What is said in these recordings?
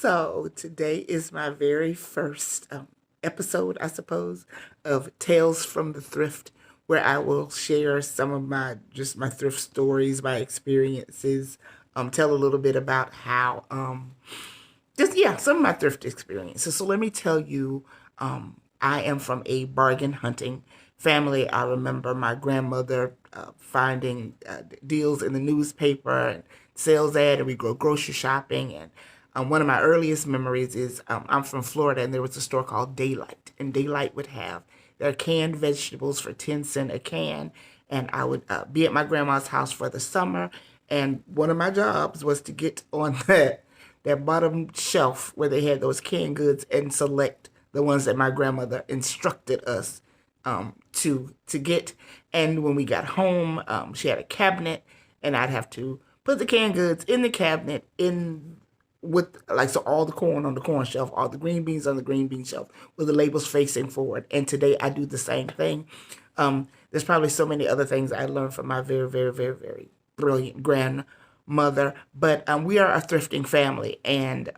So today is my very first episode, I suppose, of Tales from the Thrift, where I will share some of my thrift stories, my experiences, tell a little bit about how just yeah, some of my thrift experiences. So let me tell you, I am from a bargain hunting family. I remember my grandmother finding deals in the newspaper and sales ad, and we go grocery shopping. And one of my earliest memories is I'm from Florida, and there was a store called Daylight, and Daylight would have their canned vegetables for 10 cents a can. And I would be at my grandma's house for the summer, and one of my jobs was to get on that bottom shelf where they had those canned goods and select the ones that my grandmother instructed us to get. And when we got home, she had a cabinet, and I'd have to put the canned goods in the cabinet in with like so all the corn on the corn shelf, all the green beans on the green bean shelf, with the labels facing forward. And today I do the same thing. There's probably so many other things I learned from my very, very, very, very brilliant grandmother, but we are a thrifting family, and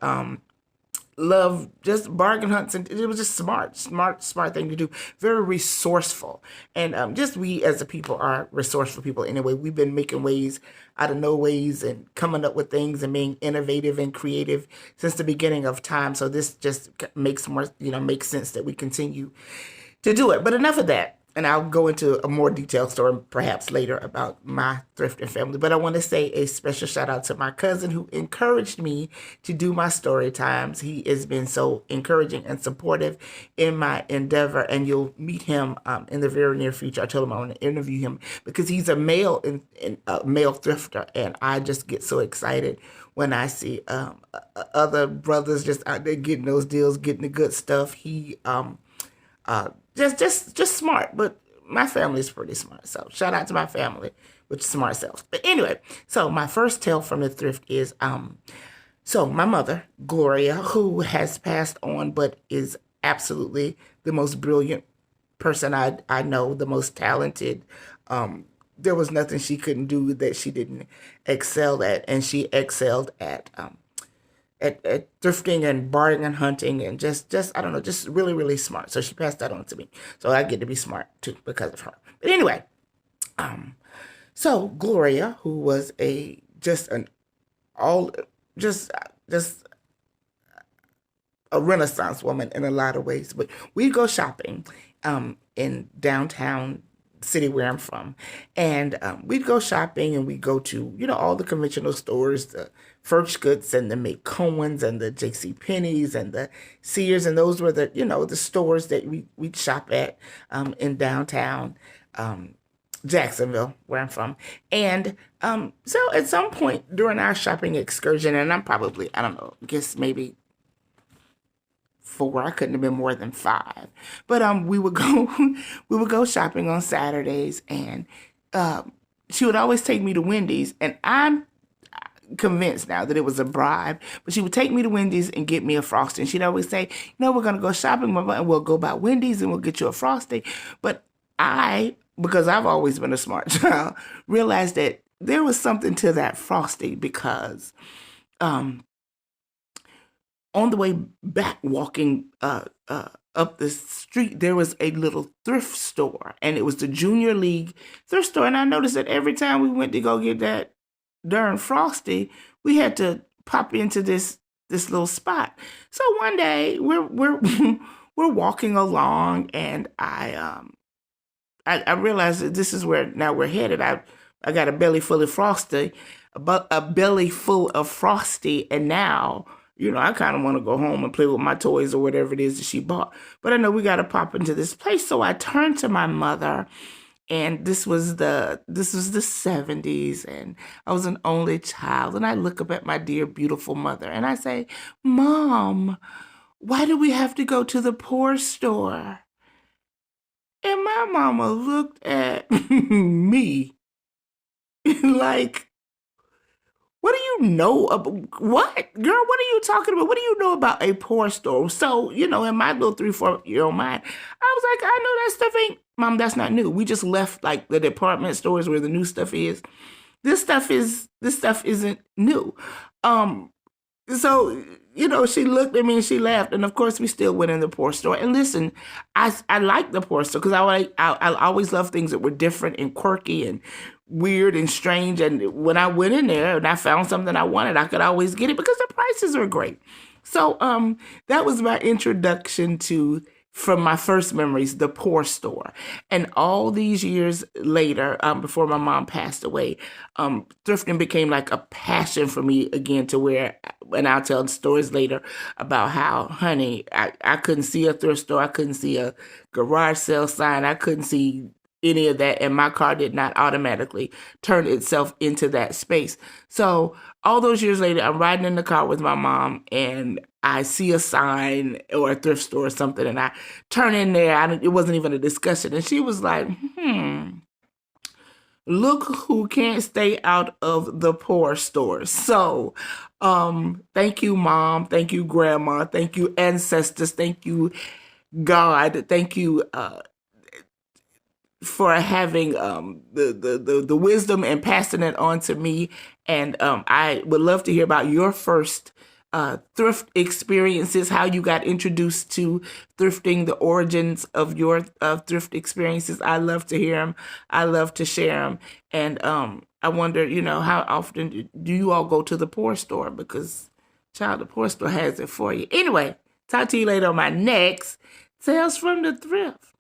love just bargain hunts, and it was just smart thing to do. Very resourceful, and just we as a people are resourceful people anyway. We've been making ways out of no ways and coming up with things and being innovative and creative since the beginning of time. So this just makes more, makes sense that we continue to do it. But enough of that. And I'll go into a more detailed story perhaps later about my thrifting family. But I want to say a special shout out to my cousin who encouraged me to do my story times. He has been so encouraging and supportive in my endeavor, and you'll meet him in the very near future. I told him I want to interview him because he's a male thrifter, and I just get so excited when I see other brothers just out there getting those deals, getting the good stuff. He just smart, but my family is pretty smart. So shout out to my family with smart selves. But anyway, so my first tale from the thrift is so my mother, Gloria, who has passed on but is absolutely the most brilliant person I know, the most talented. There was nothing she couldn't do that she didn't excel at, and she excelled at thrifting and bargain hunting, and just I don't know, just really, really smart. So she passed that on to me. So I get to be smart too because of her. But anyway, so Gloria, who was a just an all just a renaissance woman in a lot of ways. But we go shopping in downtown city where I'm from, and we'd go shopping, and we go to all the conventional stores, the First Goods and the McCohen's and the J.C. Penney's and the Sears, and those were the stores that we'd shop at in downtown Jacksonville, where I'm from. And so at some point during our shopping excursion, and I'm probably, I don't know, I guess maybe four. I couldn't have been more than five. But we would go we would go shopping on Saturdays, and she would always take me to Wendy's, and I'm convinced now that it was a bribe. But she would take me to Wendy's and get me a frosty. And she'd always say, we're gonna go shopping, and we'll go by Wendy's and we'll get you a frosty. But because I've always been a smart child, realized that there was something to that frosty because on the way back walking up the street, there was a little thrift store, and it was the Junior League thrift store. And I noticed that every time we went to go get that darn frosty, we had to pop into this little spot. So one day we're we're walking along, and I realized that this is where now we're headed. I got a belly full of frosty, a belly full of frosty, and now I kind of want to go home and play with my toys or whatever it is that she bought. But I know we got to pop into this place. So I turned to my mother, and this was the 70s, and I was an only child. And I look up at my dear, beautiful mother, and I say, Mom, why do we have to go to the poor store? And my mama looked at me like, what do you know about what? Girl, what are you talking about? What do you know about a porn store? So, in my little 3-4-year-old mind, I was like, I know that stuff ain't, Mom, that's not new. We just left like the department stores where the new stuff is. This stuff isn't new. So, she looked at me and she laughed. And of course, we still went in the pork store. And listen, I like the pork store because I always love things that were different and quirky and weird and strange. And when I went in there and I found something I wanted, I could always get it because the prices are great. So that was my introduction to, from my first memories, the pork store. And all these years later, before my mom passed away, thrifting became like a passion for me again, to where, and I'll tell stories later about how, honey, I couldn't see a thrift store. I couldn't see a garage sale sign. I couldn't see any of that, and my car did not automatically turn itself into that space. So all those years later, I'm riding in the car with my mom, and I see a sign or a thrift store or something, and I turn in there. It wasn't even a discussion, and she was like, look who can't stay out of the poor store. So, thank you, Mom. Thank you, Grandma. Thank you, ancestors. Thank you, God. Thank you, for having the wisdom and passing it on to me. And I would love to hear about your first thrift experiences, how you got introduced to thrifting, the origins of your thrift experiences. I love to hear them. I love to share them. And I wonder, how often do you all go to the poor store? Because, child, the poor store has it for you. Anyway, talk to you later on my next Tales from the Thrift.